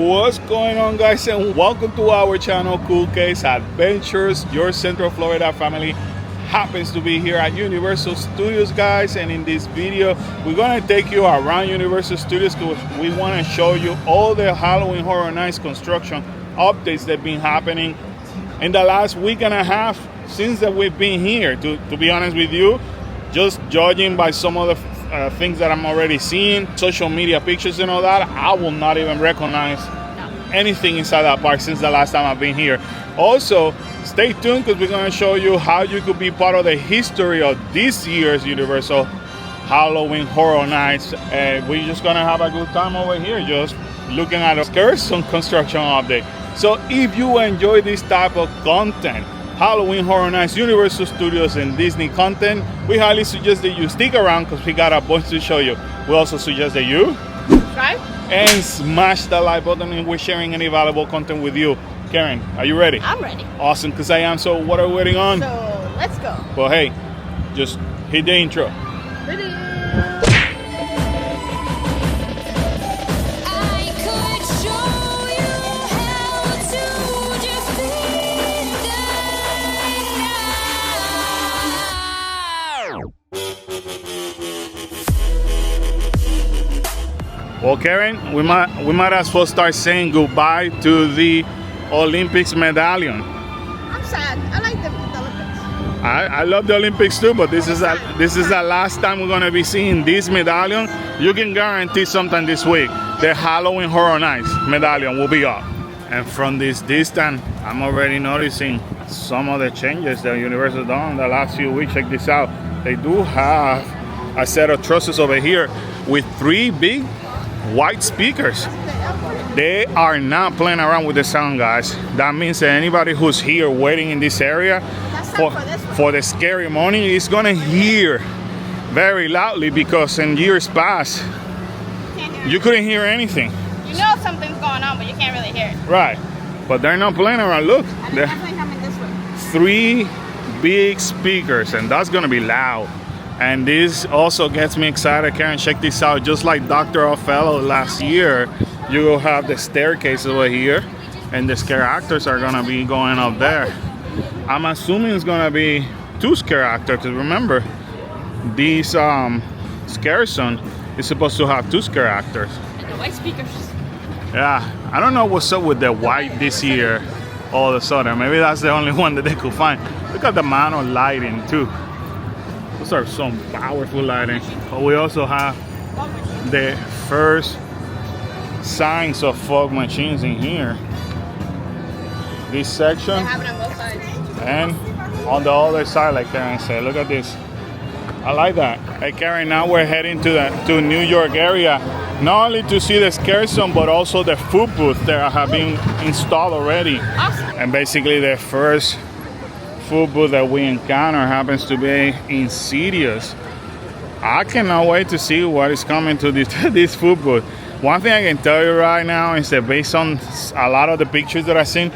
What's going on, guys, and welcome to our channel, Cool Case Adventures. Your Central Florida family happens to be here at Universal Studios, guys, and in this video we're going to take you around Universal Studios because we want to show you all the Halloween Horror Nights construction updates that have been happening in the last week and a half since that we've been here. To be honest with you, just judging by some of the things that I'm already seeing, social media pictures and all that, I will not even recognize anything inside that park since the last time I've been here. Also, stay tuned because we're going to show you how you could be part of the history of this year's Universal Halloween Horror Nights. And we're just going to have a good time over here just looking at some construction update. So if you enjoy this type of content, Halloween Horror Nights, Universal Studios, and Disney content, we highly suggest that you stick around because we got a bunch to show you. We also suggest that you subscribe and smash the like button, and we're sharing any valuable content with you. Karen, are you ready? I'm ready. Awesome, because I am. So what are we waiting on? So let's go. Well, hey, just hit the intro. Ready. Well, Karen, we might as well start saying goodbye to the Olympics medallion. I'm sad. I like the Olympics. I love the Olympics too, but this is the last time we're gonna be seeing this medallion. You can guarantee something this week. The Halloween Horror Nights medallion will be up. And from this distance, I'm already noticing some of the changes that Universal done in the last few weeks. Check this out. They do have a set of trusses over here with 3 big white speakers. They are not playing around with the sound, guys. That means that anybody who's here waiting in this area for the scary morning is gonna hear very loudly, because in years past you couldn't hear anything. You know something's going on, but you can't really hear it. Right, but they're not playing around. Look, they're definitely coming this way. 3 big speakers, and that's gonna be loud. And this also gets me excited. Karen, check this out. Just like Dr. Othello last year, you will have the staircase over here, and the scare actors are gonna be going up there. I'm assuming it's gonna be 2 scare actors, because remember, these scare zone is supposed to have 2 scare actors. And the white speakers. Yeah, I don't know what's up with the white this year all of a sudden. Maybe that's the only one that they could find. Look at the amount of lighting too. Those are some powerful lighting. But we also have the first signs of fog machines in here. This section. They have it on both sides. And on the other side, like Karen said. Look at this. I like that. Hey Karen, now we're heading to New York area, not only to see the scare zone, but also the food booth that have been installed already. Awesome. And basically the first food booth that we encounter happens to be Insidious. I cannot wait to see what is coming to this food booth. One thing I can tell you right now is that based on a lot of the pictures that I've seen,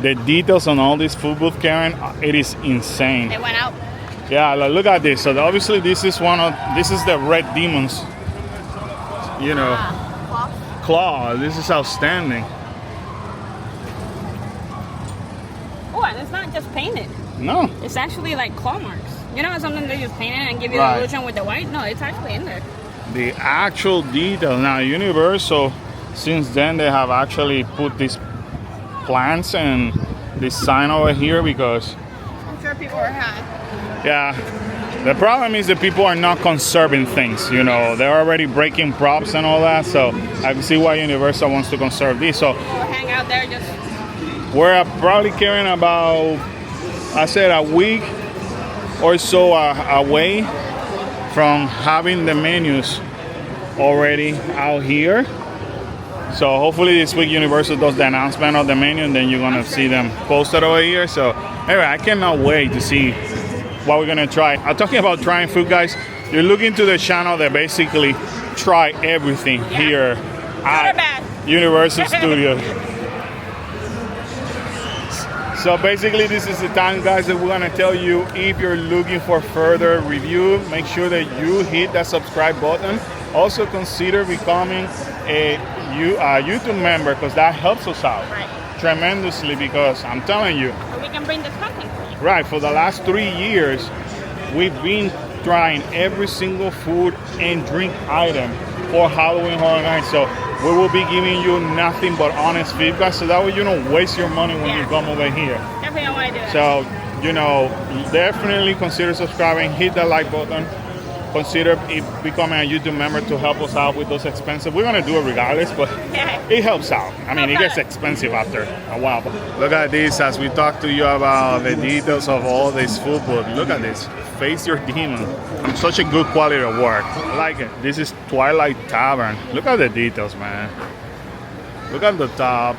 the details on all this food booth, Karen, it is insane. They went out. Yeah, look at this. So obviously this is the Red Demons, you know, claw. This is outstanding. Oh, and it's not just painted. No. It's actually like claw marks. You know, something they just paint it and give you Right. the illusion with the white? No, it's actually in there. The actual detail. Now, Universal, since then, they have actually put these plants and this sign over here because... I'm sure people are high. Yeah. The problem is that people are not conserving things, you know. They're already breaking props and all that, so I can see why Universal wants to conserve this. So We'll hang out there just... we're probably carrying about, I said, a week or so away from having the menus already out here. So hopefully this week Universal does the announcement of the menu, and then you're gonna see them posted over here. So anyway, I cannot wait to see what we're gonna try. I'm talking about trying food, guys. You're looking to the channel that basically try everything here at Universal Studios. So basically this is the time, guys, that we're gonna tell you if you're looking for further review, make sure that you hit that subscribe button. Also consider becoming a YouTube member, because that helps us out Right. tremendously, because I'm telling you, So we can bring this content for you. right, for the last 3 years, we've been trying every single food and drink item for Halloween Horror Nights. So we will be giving you nothing but honest feedback, so that way you don't waste your money when you Yeah. come over here. Definitely I want to do that. So, you know, definitely consider subscribing, hit the like button, consider becoming a YouTube member to help us out with those expenses. We're gonna do it regardless, but Yeah. it helps out. I mean, it gets expensive after a while. But look at this as we talk to you about the details of all this food, but look at this. Face your demon. Such a good quality of work. I like it. This is Twilight Tavern. Look at the details, man. Look at the top.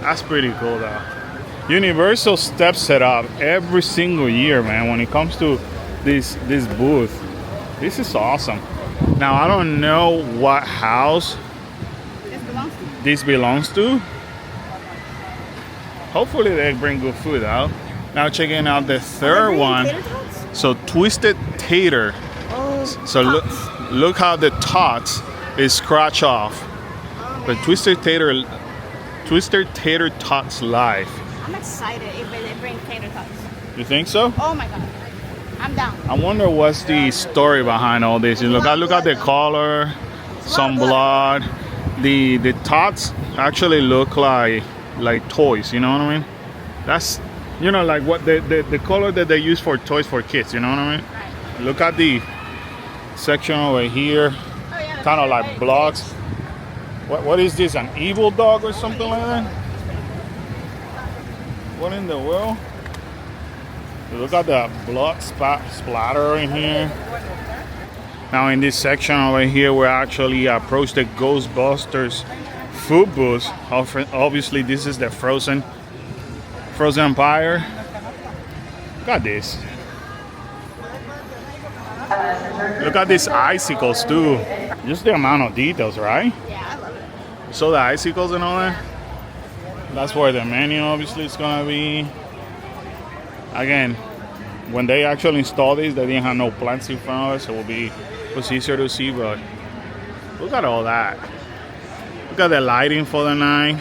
That's pretty cool, though. Universal steps it up every single year, man, when it comes to this booth. This is awesome. Now, I don't know what house this belongs to. Hopefully they bring good food out. Now checking out the third one. So Twisted Tater. So look how the tots is scratched off. The Twisted Tater Tots Live. I'm excited if they bring tater tots. You think so? Oh my god. I'm down. I wonder what's the story behind all this. Look at the color, some blood. The tots actually look like toys, you know what I mean? That's, you know, like what the color that they use for toys for kids, you know what I mean? Look at the section over here, kind of like blocks. What is this, an evil dog or something like that? What in the world? Look at the blood splatter in here. Now in this section over here, we actually approached the Ghostbusters food booth. Obviously, this is the Frozen Empire. Look at this. Look at these icicles too. Just the amount of details, right? Yeah, I love it. So the icicles and all that. That's where the menu obviously is gonna be. Again, when they actually installed this, they didn't have no plants in front of us, so it was easier to see, but look at all that. Look at the lighting for the night.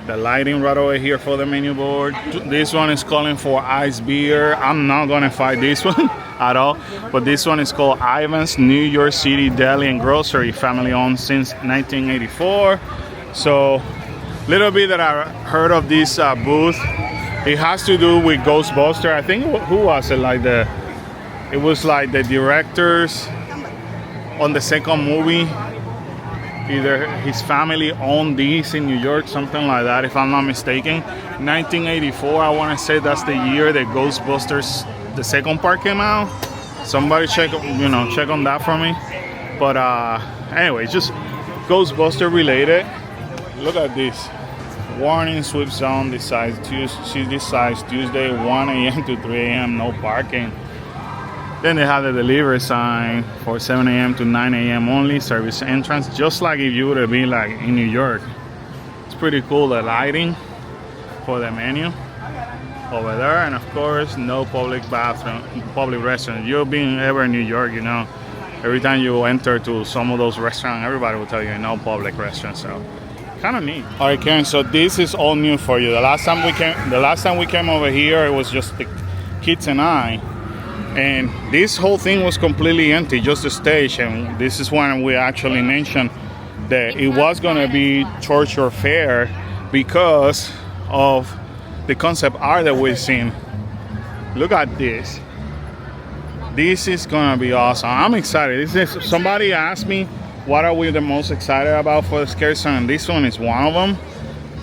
The lighting right over here for the menu board. This one is calling for ice beer. I'm not gonna fight this one at all, but this one is called Ivan's New York City Deli and Grocery, family owned since 1984. So, little bit that I heard of this booth. It has to do with Ghostbusters. I think, who was it? It was like the directors on the second movie. Either his family owned these in New York, something like that, if I'm not mistaken. 1984, I want to say that's the year that Ghostbusters, the second part, came out. Somebody check on that for me. But anyway, just Ghostbuster related. Look at this. Warning, sweep zone, this size Tuesday, 1 a.m. to 3 a.m., no parking. Then they have the delivery sign for 7 a.m. to 9 a.m. only, service entrance, just like if you would have been like in New York. It's pretty cool, the lighting for the menu over there. And of course, no public bathroom, public restaurant. You've been ever in New York, you know, every time you enter to some of those restaurants, everybody will tell you no public restaurant, so kind of neat. All right, Karen, so this is all new for you. The last time we came over here, it was just the kids and I. And this whole thing was completely empty, just the stage. And this is when we actually mentioned that it was going to be church or fair because of the concept art that we've seen. Look at this. This is going to be awesome. I'm excited. Somebody asked me, what are we the most excited about for the Scary Zone? And this one is one of them.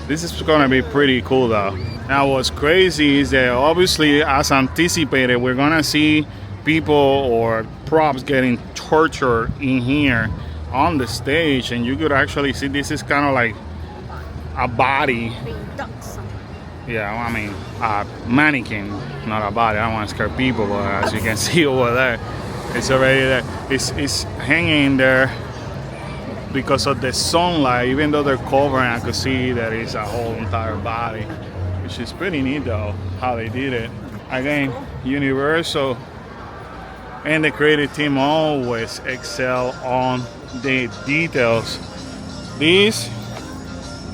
This is going to be pretty cool though. Now what's crazy is that obviously, as anticipated, we're going to see people or props getting tortured in here on the stage. And you could actually see this is kind of like a body. Yeah, I mean, a mannequin, not a body. I don't want to scare people, but as you can see over there, it's already there. It's hanging there because of the sunlight. Even though they're covering, I could see that it's a whole entire body, which is pretty neat though, how they did it. Again, Universal and the creative team always excel on the details These,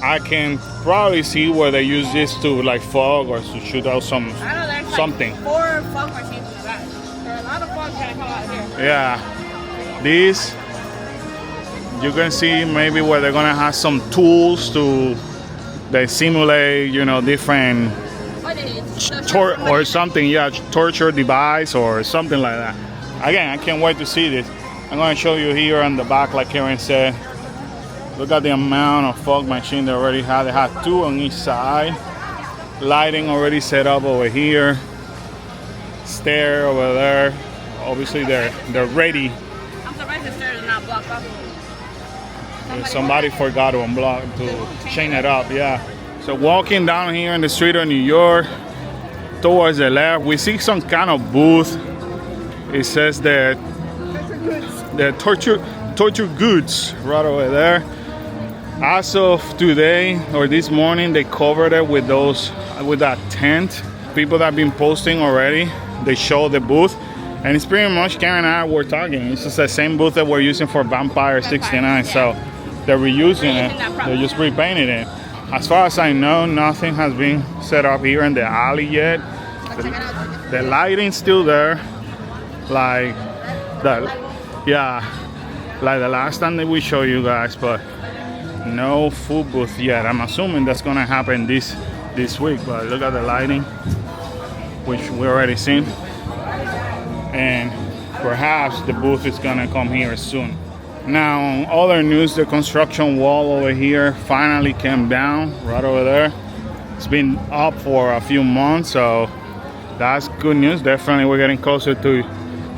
I can probably see where they use this to like fog or to shoot out some I know there's like something. 4 fog machines in the back. There are a lot of fog trying to come out here. Yeah, these you can see maybe where they're gonna have some tools to they simulate, you know, different or something. Yeah, torture device or something like that. Again, I can't wait to see this. I'm gonna show you here on the back, like Karen said. Look at the amount of fog machine they already have. They have 2 on each side. Lighting already set up over here. Stair over there. Obviously they're ready. I'm surprised the stairs are not blocked off. Somebody forgot to unblock to chain it up, yeah. So walking down here in the street of New York, towards the left, we see some kind of booth. It says that the torture goods right over there. As of today or this morning, they covered it with that tent. People that have been posting already, they show the booth, and it's pretty much Karen and I were talking. It's just the same booth that we're using for Vampire 69. Yeah. So they're reusing it. They're just repainting it. As far as I know, nothing has been set up here in the alley yet. The lighting's still there, like that. Yeah, like the last time that we showed you guys, but no food booth yet. I'm assuming that's gonna happen this week. But look at the lighting, which we already seen, and perhaps the booth is gonna come here soon. Now, on other news, the construction wall over here finally came down right over there. It's been up for a few months, so that's good news. Definitely we're getting closer to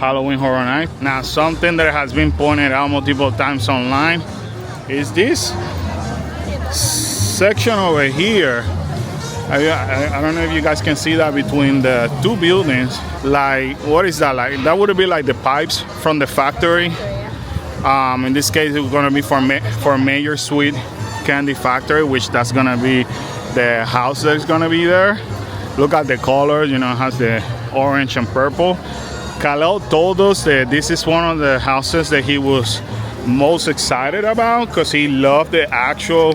Halloween Horror Night. Now, something that has been pointed out multiple times online is this section over here. I don't know if you guys can see that between the 2 buildings. Like, what is that like? That would be like the pipes from the factory. In this case, it's gonna be for Mayor Sweet Candy Factory, which that's gonna be the house that's gonna be there. Look at the colors, you know, it has the orange and purple. Kalel told us that this is one of the houses that he was most excited about because he loved the actual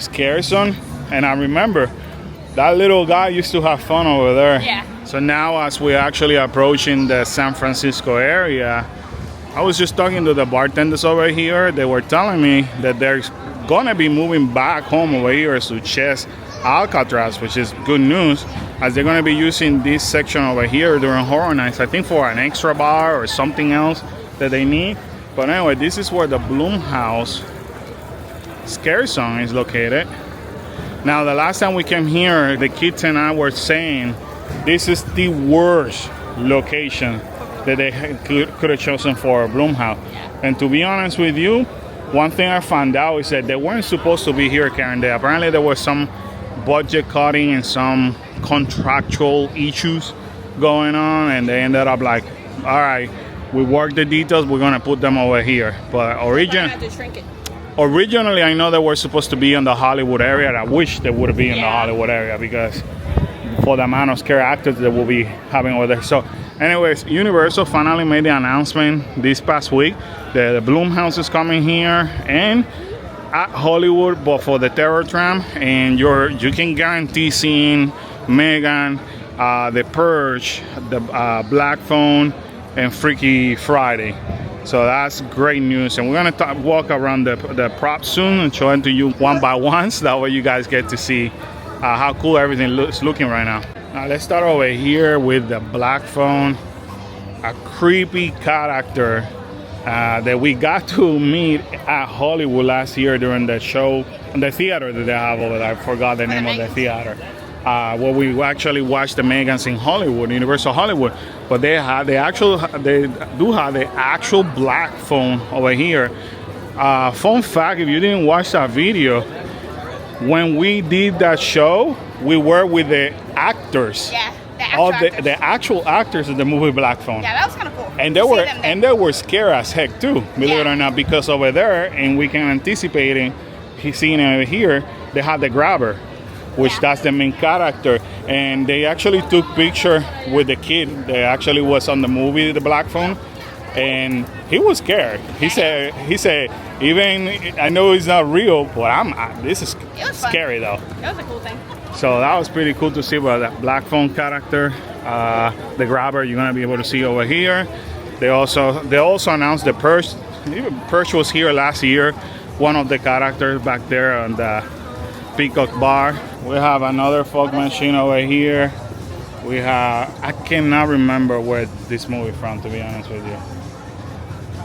scare zone. And I remember that little guy used to have fun over there. Yeah. So now as we're actually approaching the San Francisco area, I was just talking to the bartenders over here. They were telling me that they're gonna be moving back home over here to Chess Alcatraz, which is good news, as they're gonna be using this section over here during Horror Nights, I think for an extra bar or something else that they need. But anyway, this is where the Blumhouse Scare Zone is located. Now, the last time we came here, the kids and I were saying this is the worst location that they could have chosen for Blumhouse. And to be honest with you, one thing I found out is that they weren't supposed to be here, Karen. Apparently there was some budget cutting and some contractual issues going on, and they ended up like, all right, we worked the details, we're gonna put them over here. But originally I know they were supposed to be in the Hollywood area, and I wish they would be in the Hollywood area because for the amount of scare actors that we'll be having over there. So anyways, Universal finally made the announcement this past week that the Blumhouse is coming here and at Hollywood, but for the Terror Tram, and you can guarantee seeing Megan, the Purge, the Black Phone, and Freaky Friday. So that's great news, and we're gonna walk around the props soon and show them to you one by one, so that way you guys get to see how cool everything looks looking right now. Now let's start over here with the Black Phone, a creepy character that we got to meet at Hollywood last year during the show, the theater that they have over there. I forgot the name of the theater. Where we actually watched the Megans in Hollywood, Universal Hollywood. But they do have the actual Black Phone over here. Fun fact, if you didn't watch that video, when we did that show, we were with the actors. Yeah, the actual actors of the movie Black Phone. Yeah, that was kind of cool. And they were scared as heck too, believe it or not, because over there, and we can anticipate seeing it over here, they had the grabber, which that's the main character, and they actually took picture with the kid that actually was on the movie The Black Phone, and he was scared. He said Even I know it's not real, but this is It was fun. scary though. It was a cool thing. So that was pretty cool to see about that black phone character. The grabber you're gonna be able to see over here. They also announced the Perch. Even Perch was here last year. One of the characters back there on the Peacock Bar. We have another fog machine over here. We have, I cannot remember where this movie from, to be honest with you.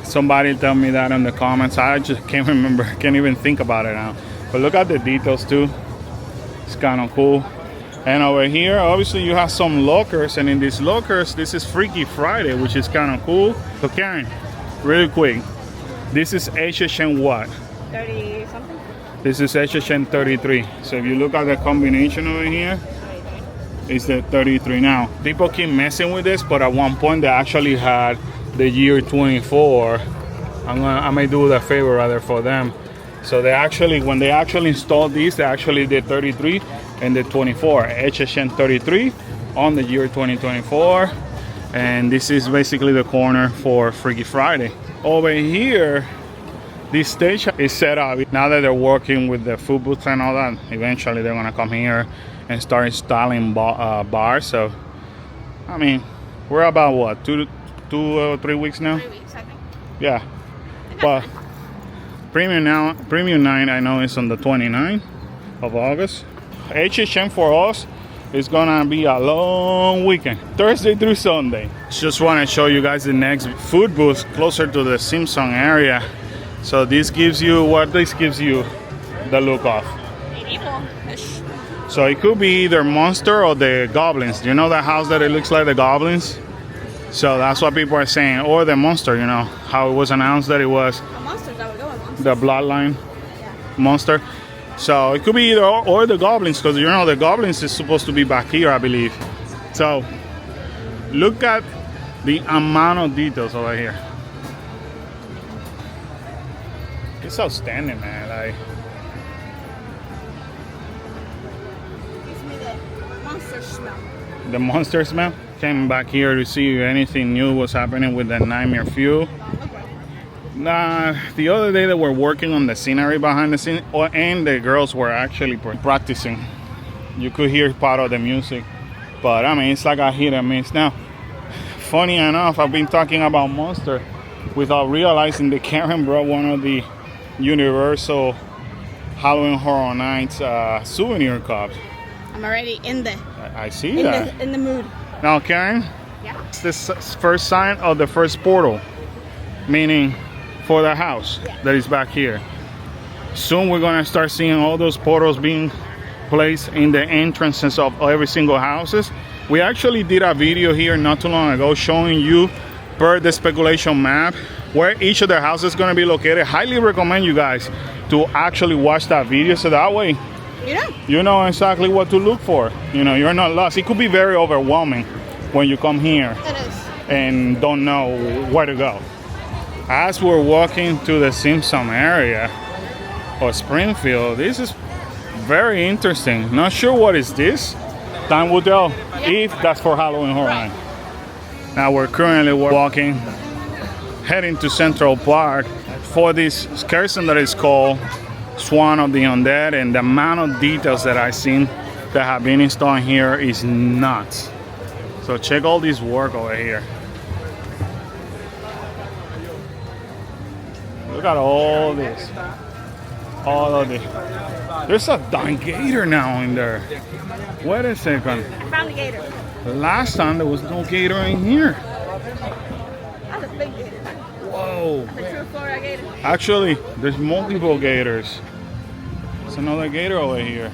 Somebody tell me that in the comments. I just can't remember, can't even think about it now. But look at the details too. It's kind of cool. And over here, obviously you have some lockers, and in these lockers, this is Freaky Friday, which is kind of cool. So Karen, really quick, this is HSN what? 30 something? This is HSN 33. So if you look at the combination over here, it's the 33 now. People keep messing with this, but at one point they actually had the year 24. I may do the favor rather for them. So they actually, when they actually installed these, they actually did 33 and the 24. HSN 33 on the year 2024. And this is basically the corner for Freaky Friday. Over here, this stage is set up. Now that they're working with the food booths and all that, eventually they're gonna come here and start installing bars. So, I mean, we're about what, 2 or 3 weeks now? 3 weeks, I think. Yeah, but premium night I know is on the 29th of August. HHM for us is gonna be a long weekend, Thursday through Sunday. Just want to show you guys the next food booth closer to the Simpson area. So this gives you what this gives you the look of. Medieval-ish. So it could be either Monster or the Goblins. You know that house that it looks like the Goblins? So that's what people are saying. Or the Monster, you know, how it was announced that it was The monsters that would go with monsters. the Bloodline Yeah. Monster. So it could be either or the Goblins, because you know the Goblins is supposed to be back here, I believe. So look at the amount of details over here. It's outstanding, man. Like, Gives me the monster smell. the monster smell. Came back here to see if anything new was happening with the Nightmare Fuel. Nah, the other day they were working on the scenery behind the scene, and the girls were actually practicing. You could hear part of the music, but I mean, it's like a hit and miss. Now, funny enough, I've been talking about Monster without realizing that Karen brought one of the Universal Halloween Horror Nights souvenir cups. I'm already in the I see that. in the mood. Now, Karen, Yeah. it's the first sign of the first portal, meaning for the house that is back here. Soon we're gonna start seeing all those portals being placed in the entrances of every single houses. We actually did a video here not too long ago showing you per the speculation map where each of the houses is gonna be located. Highly recommend you guys to actually watch that video, so that way you know exactly what to look for. You know, you're not lost. It could be very overwhelming when you come here It is. and don't know where to go. As we're walking to the Simpson area or Springfield, this is very interesting. Not sure what is this. Time will tell if that's for Halloween Horror Night. Now we're currently walking, heading to Central Park for this excursion that is called Swan of the Undead, and the amount of details that I've seen that have been installed here is nuts. So check all this work over here. Look at all this. All of this. There's a dang gator now in there. Wait a second. I found a gator. Last time there was no gator in here. That's a big gator. Whoa. The true Florida gator. Actually, there's multiple gators. There's another gator over here.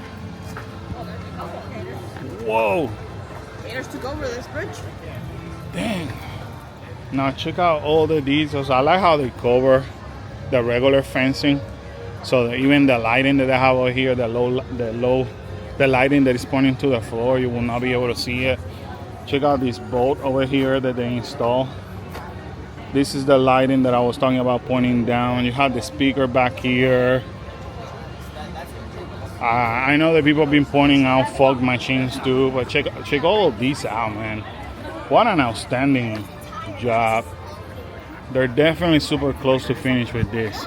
Whoa. Gators took over this bridge. Dang. Now check out all the details. I like how they cover the regular fencing, so that even the lighting that they have over here, the lighting that is pointing to the floor, you will not be able to see it. Check out this bolt over here that they install. This is the lighting that I was talking about pointing down. You have the speaker back here. I know that people have been pointing out fog machines too, but check all of these out, man. What an outstanding job. They're definitely super close to finish with this.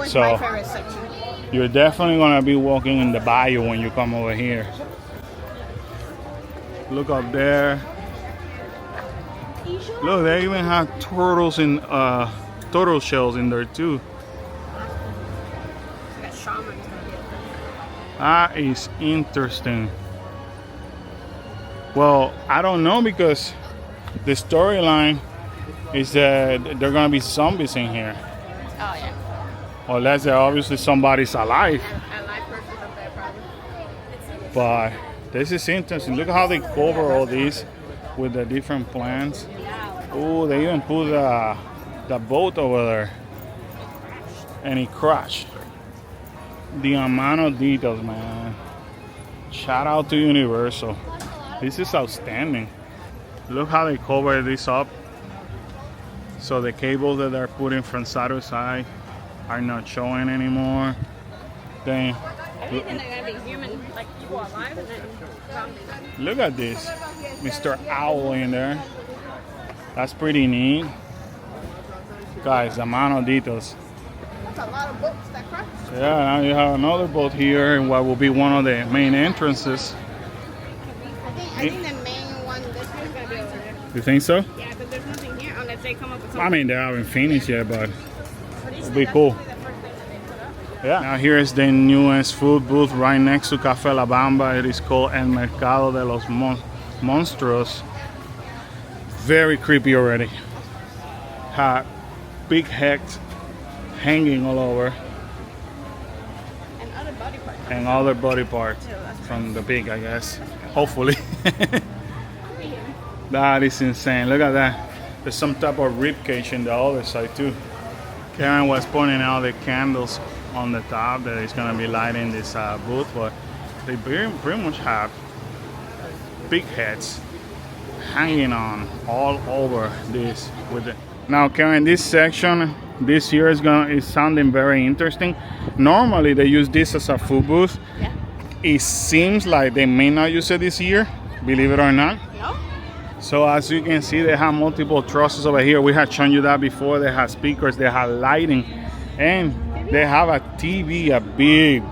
So my favorite section. you're definitely gonna be walking in the bayou when you come over here. Look up there. Look, they even have turtles in turtle shells in there too. That shaman's gonna be up there. That is interesting. Well, I don't know because the storyline is that there are gonna be zombies in here. Oh yeah. Unless obviously somebody's alive. A live person's up there probably. But this is interesting. Look how they cover all these with the different plants. Oh, they even put the boat over there. And it crashed. The amount of details, man. Shout out to Universal. This is outstanding. Look how they cover this up. So the cables that they're putting from side to side are not showing anymore. Then Everything they're gonna be human, like people alive, and then zombies. look at this, Mr. Owl in there. That's pretty neat. Guys, the amount of details. That's a lot of books that crash. Yeah, now you have another boat here in what will be one of the main entrances. I think the main one this year is gonna be over there. You think so? Yeah, because there's nothing here unless they come up with something. I mean, they haven't finished yet, but it'll be cool. Yeah. Now here is the newest food booth right next to Café La Bamba. It is called El Mercado de los Monstruos. Very creepy already. Had big heads hanging all over. And other body parts. And other body parts from the pig, I guess. Hopefully. That is insane. Look at that. There's some type of rib cage in the other side too. Karen was pointing out the candles on the top that is going to be lighting this booth, but they pretty much have big heads hanging on all over this with it. Now, Karen, this section this year is sounding very interesting. Normally they use this as a food booth. Yeah. It seems like they may not use it this year, believe it or not. No? So as you can see, they have multiple trusses over here. We had shown you that before. They have speakers, they have lighting, and they have a TV, a big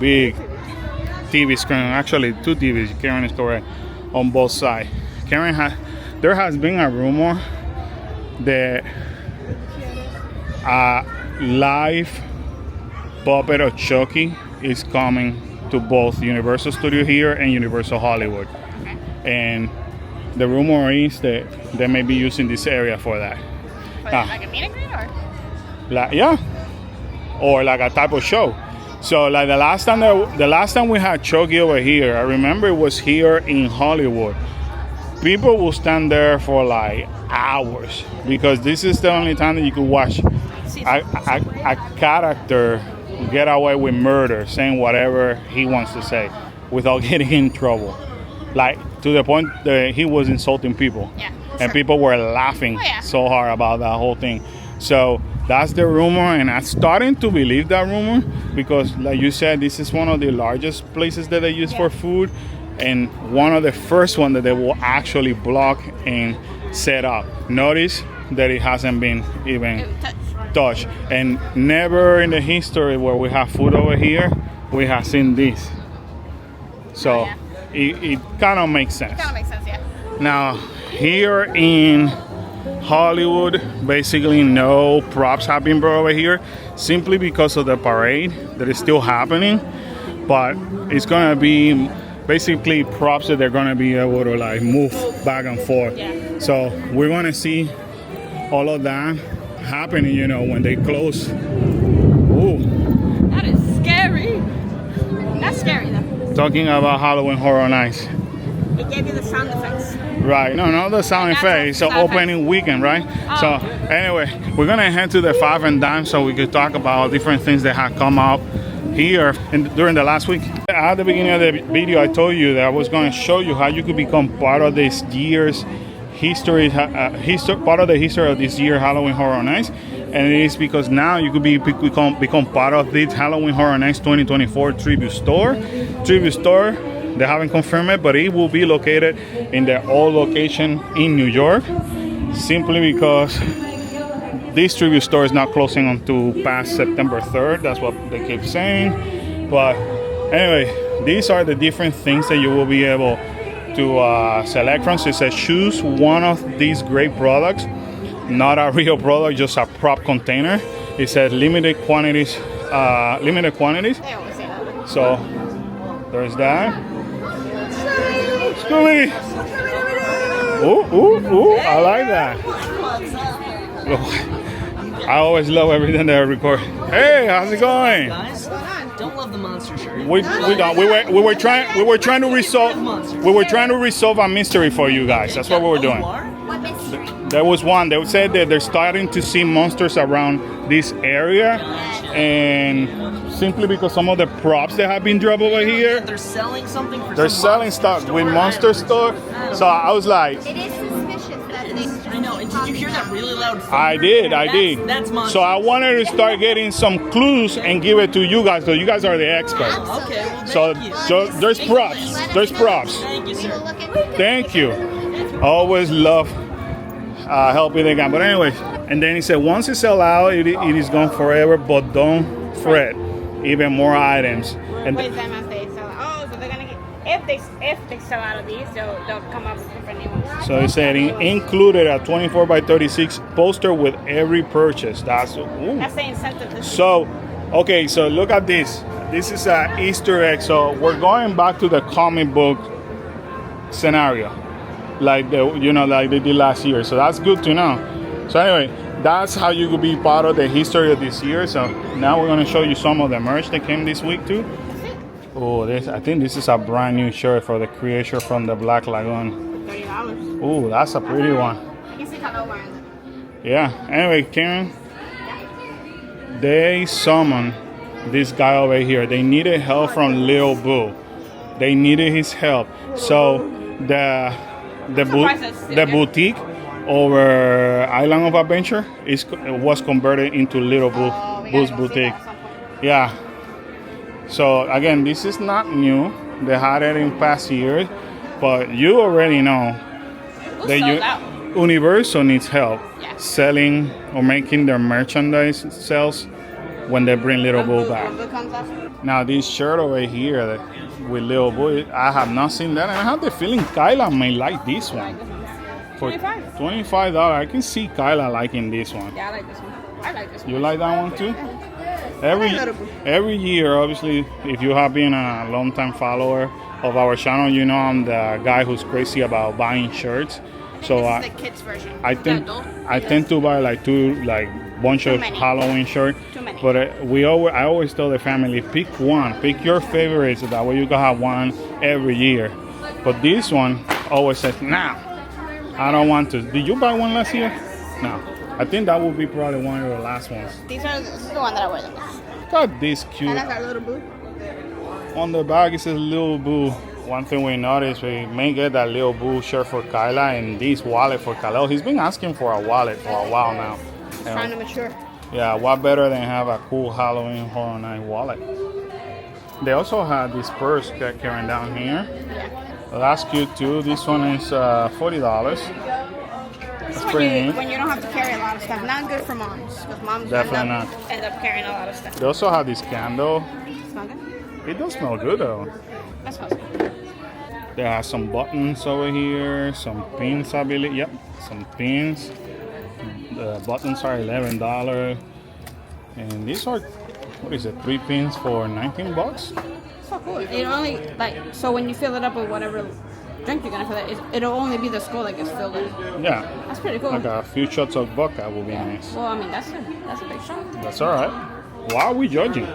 TV screen. Actually, two TVs, Karen is correct, on both sides. There has been a rumor that a live puppet of Chucky is coming to both Universal Studio here and Universal Hollywood. Okay. And the rumor is that they may be using this area for that. Like a meet and greet or? Yeah, or like a type of show. So like the last time we had Chucky over here, I remember it was here in Hollywood. People will stand there for like hours because this is the only time that you could watch a character get away with murder, saying whatever he wants to say without getting in trouble. Like to the point that he was insulting people. Yeah. And people were laughing so hard about that whole thing. So that's the rumor, and I'm starting to believe that rumor because, like you said, this is one of the largest places that they use for food, and one of the first one that they will actually block and set up. Notice that it hasn't been even touched, and never in the history where we have food over here we have seen this. So it kind of makes sense. It kind of makes sense, yeah. Now here in Hollywood, basically no props have been brought over here simply because of the parade that is still happening, but it's gonna be basically props that they're gonna be able to like move back and forth. Yeah. So we're gonna see all of that happening, you know, when they close. Ooh. That is scary. That's scary though. Talking about Halloween Horror Nights. It gave you the sound effects. Right, no, the sound effects. So opening weekend, right? Oh. So anyway, we're gonna head to the Five and Dime so we could talk about different things that have come up here during the last week. At the beginning of the video, I told you that I was going to show you how you could become part of this year's history, part of the history of this year Halloween Horror Nights, and it is because now you could become part of this Halloween Horror Nights 2024 tribute store. They haven't confirmed it, but it will be located in their old location in New York, simply because this tribute store is not closing until past September 3rd. That's what they keep saying. But anyway, these are the different things that you will be able to select from. So it says choose one of these great products, not a real product, just a prop container. It says limited quantities. They always say that. So there's that. Scooby. Ooh, I like that. I always love everything that I record. Hey, how's it going? Guys, don't love the monster shirt. We were trying to resolve a mystery for you guys. That's what we were doing. What mystery? There was one. They said that they're starting to see monsters around this area, and simply because some of the props that have been dropped over here, They're selling something for they're selling stuff with monster stuff. So I was like, It is suspicious that they. I know, and did you hear that really loud thunder? I did. That's monster. So I wanted to start getting some clues and give it to you guys, because you guys are the experts. Okay, well, So, thank you. so there's props. There's props. Thank you, We sir. will look into it. Thank you. Always love helping the guy. But anyway, and then he said once it's sell out, it is gone forever. But don't fret. Even more items. And Wait, time after they sell out. Oh, so they're gonna get if they sell out of these, they'll come up with different new ones. so he said included a 24x36 poster with every purchase. That's That's the incentive. so. Okay, so look at this. This is an Easter egg. So we're going back to the comic book scenario, like like they did last year. So that's good to know. So anyway, that's how you could be part of the history of this year. So now we're gonna show you some of the merch that came this week too. Oh, I think this is a brand new shirt for the creator from the Black Lagoon. $30. Oh, that's a pretty one. I can see how wearing it. Yeah. Anyway, Karen, they summoned this guy over here. They needed help from Lil Boo. They needed his help. So the boutique over Island of Adventure was converted into Little Boo's boutique. Yeah. So again, this is not new. They had it in past years, but you already know that Universal needs help selling or making their merchandise sales when they bring Little Boo back. Now this shirt over here with Little Boo, I have not seen that, and I have the feeling Kyla may like this one. For $25, I can see Kyla liking this one. Yeah, I like this one. I like this one. You like that one too? Every year, obviously, if you have been a long-time follower of our channel, you know I'm the guy who's crazy about buying shirts. So This is the kids version. I tend to buy like bunch of many. Halloween shirts. Too many. But I always tell the family, pick one, pick your favorites. That way you can have one every year. But this one always says, nah, I don't want to. Did you buy one last year? No. I think that would be probably one of the last ones. This is the one that I wear the most. Look at this cute. And that's our little boo. On the back it says Lil Boo. One thing we noticed, we may get that Lil Boo shirt for Kyla and this wallet for Kalel. He's been asking for a wallet for a while now. Trying to mature. Yeah, what better than have a cool Halloween Horror Night wallet? They also had this purse that carrying down here. Yeah. Well, that's cute too. This one is $40. That's pretty neat. When you don't have to carry a lot of stuff. Not good for moms. Because moms Definitely end up carrying a lot of stuff. They also have this candle. Smell good? It does smell good though. That smells good. They have some buttons over here, some pins, I believe. Yep, some pins. The buttons are $11. And these are, what is it, 3 pins for $19? So cool. It only, so when you fill it up with whatever drink you're gonna fill it, it'll only be the skull that gets filled in. Yeah. That's pretty cool. Like a few shots of vodka would be nice. Well, I mean, that's a big shot. That's alright. Why are we judging?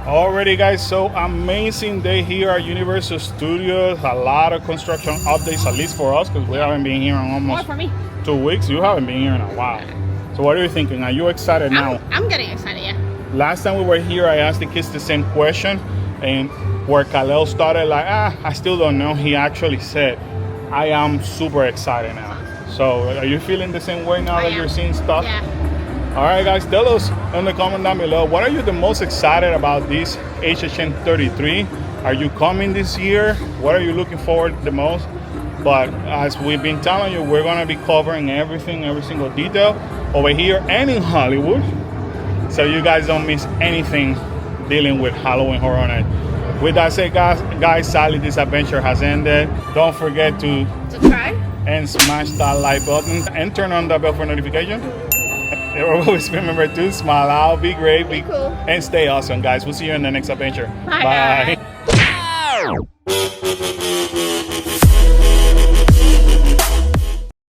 Alrighty guys, so amazing day here at Universal Studios. A lot of construction updates, at least for us, because we haven't been here in More almost for me. 2 weeks. You haven't been here in a while. So what are you thinking? Are you excited now? I'm getting excited, yeah. Last time we were here, I asked the kids the same question, and where Kalel started like, I still don't know, he actually said, I am super excited now. So are you feeling the same way now that you're seeing stuff? Yeah. All right, guys, tell us in the comment down below, what are you the most excited about this HHN33? Are you coming this year? What are you looking forward the most? But as we've been telling you, we're gonna be covering everything, every single detail. over here and in Hollywood, so you guys don't miss anything dealing with Halloween Horror Night. With that said, guys, sadly this adventure has ended. Don't forget to Subscribe. and smash that like button and turn on the bell for notification. Always remember to smile out, be great, Be cool. and stay awesome, guys. We'll see you in the next adventure. Bye, guys. Bye.